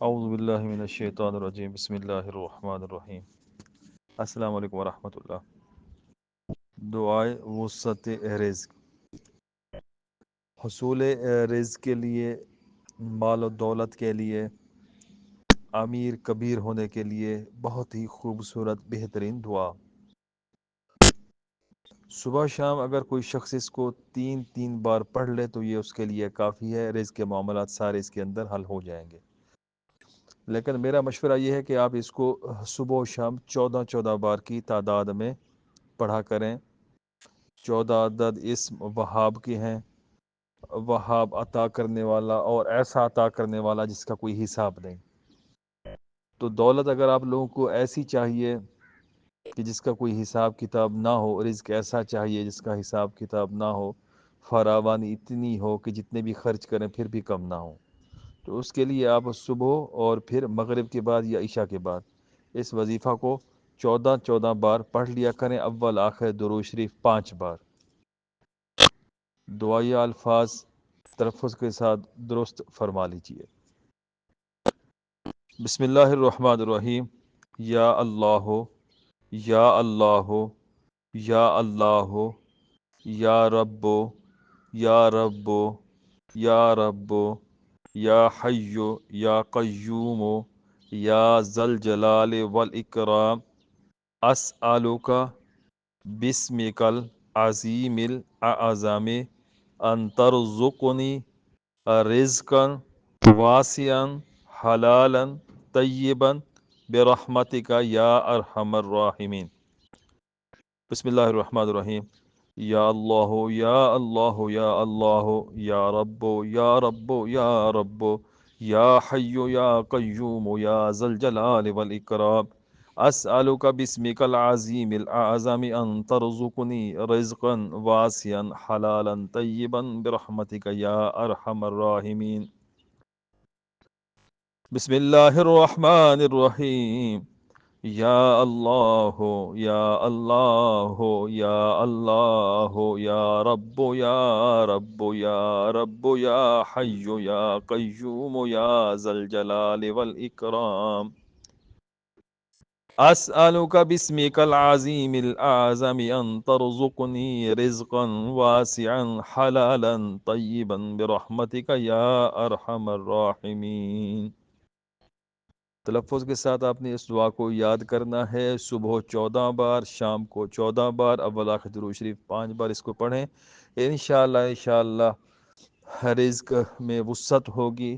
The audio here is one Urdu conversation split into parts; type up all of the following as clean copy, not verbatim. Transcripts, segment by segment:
اعوذ باللہ من الشیطان الرجیم بسم اللہ الرحمن الرحیم السلام علیکم ورحمۃ اللہ۔ دعائے وسعت رزق۔ حصول رزق کے لیے، مال و دولت کے لیے، امیر کبیر ہونے کے لیے بہت ہی خوبصورت بہترین دعا۔ صبح شام اگر کوئی شخص اس کو تین بار پڑھ لے تو یہ اس کے لیے کافی ہے، رزق کے معاملات سارے اس کے اندر حل ہو جائیں گے۔ لیکن میرا مشورہ یہ ہے کہ آپ اس کو صبح و شام 14 بار کی تعداد میں پڑھا کریں۔ 14 عدد اسم وہاب کے ہیں، وہاب عطا کرنے والا اور ایسا عطا کرنے والا جس کا کوئی حساب نہیں۔ تو دولت اگر آپ لوگوں کو ایسی چاہیے کہ جس کا کوئی حساب کتاب نہ ہو، رزق ایسا چاہیے جس کا حساب کتاب نہ ہو، فراوانی اتنی ہو کہ جتنے بھی خرچ کریں پھر بھی کم نہ ہو، تو اس کے لیے آپ صبح اور پھر مغرب کے بعد یا عشاء کے بعد اس وظیفہ کو 14 بار پڑھ لیا کریں، اول آخر درود شریف 5 بار۔ دعائیہ الفاظ تلفظ کے ساتھ درست فرما لیجیے۔ بسم اللہ الرحمن الرحیم۔ یا اللہ، یا اللہ، یا اللہ، یا رب، یا رب، یا رب، یا حی یا قیوم یا ذا الجلال والاکرام، اسألک باسمک العظیم الاعظم ان ترزقنی رزقا واسعا حلالا طیبا برحمتک یا ارحم الراحمین۔ بسم اللہ الرحمن الرحیم۔ یا اللہ، یا اللہ، یا اللہ، یا رب، یا رب، یا رب، یا حی یا قیوم یا ذا الجلال والاکرام، اسألک باسمک العظیم الاعظم ان ترزقنی رزقا واسعا حلالا طیبا برحمتک یا ارحم الراحمین۔ بسم اللہ الرحمن الرحیم۔ یا اللہ، یا اللہ، یا اللہ، یا رب، یا رب، یا رب، یا حی یا قیوم یا ذا الجلال والاکرام، اسألک باسمک العظیم الاعظم ان ترزقنی رزقا واسعا حلالا طیبا برحمتک یا ارحم الراحمین۔ تلفظ کے ساتھ آپ نے اس دعا کو یاد کرنا ہے۔ صبح 14 بار، شام کو 14 بار، اول آخر درود شریف 5 بار اس کو پڑھیں۔ انشاءاللہ رزق میں وسعت ہوگی،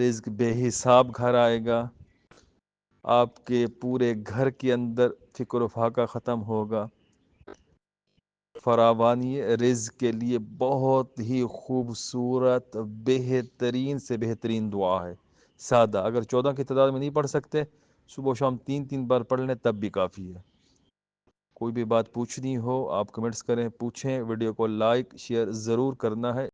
رزق بے حساب گھر آئے گا، آپ کے پورے گھر کے اندر فکر و فاقہ ختم ہوگا۔ فراوانی رزق کے لیے بہت ہی خوبصورت بہترین سے بہترین دعا ہے، سادہ۔ اگر 14 کی تعداد میں نہیں پڑھ سکتے، صبح و شام 3 بار پڑھ لیں تب بھی کافی ہے۔ کوئی بھی بات پوچھنی ہو آپ کمنٹس کریں، پوچھیں۔ ویڈیو کو لائک شیئر ضرور کرنا ہے۔